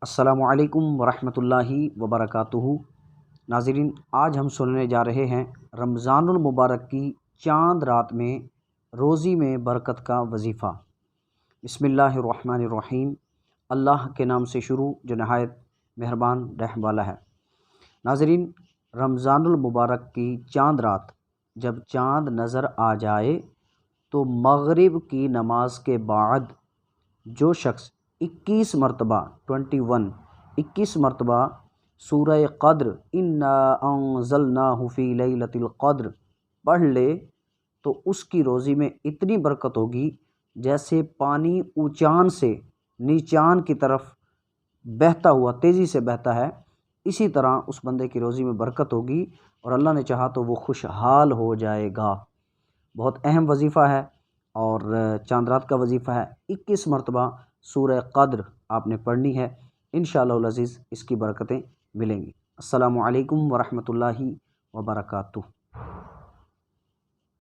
السلام علیکم ورحمۃ اللہ وبرکاتہ۔ ناظرین، آج ہم سننے جا رہے ہیں رمضان المبارک کی چاند رات میں روزی میں برکت کا وظیفہ۔ بسم اللہ الرحمن الرحیم۔ اللہ کے نام سے شروع جو نہایت مہربان رحم والا ہے۔ ناظرین، رمضان المبارک کی چاند رات جب چاند نظر آ جائے تو مغرب کی نماز کے بعد جو شخص 21 مرتبہ سورہ قدر انا انزلناہ فی لیلۃ القدر پڑھ لے تو اس کی روزی میں اتنی برکت ہوگی جیسے پانی اونچان سے نیچان کی طرف بہتا ہوا تیزی سے بہتا ہے، اسی طرح اس بندے کی روزی میں برکت ہوگی اور اللہ نے چاہا تو وہ خوشحال ہو جائے گا۔ بہت اہم وظیفہ ہے اور چاند رات کا وظیفہ ہے۔ 21 مرتبہ سورہ قدر آپ نے پڑھنی ہے، انشاءاللہ العزیز اس کی برکتیں ملیں گی۔ السلام علیکم ورحمۃ اللہ وبرکاتہ۔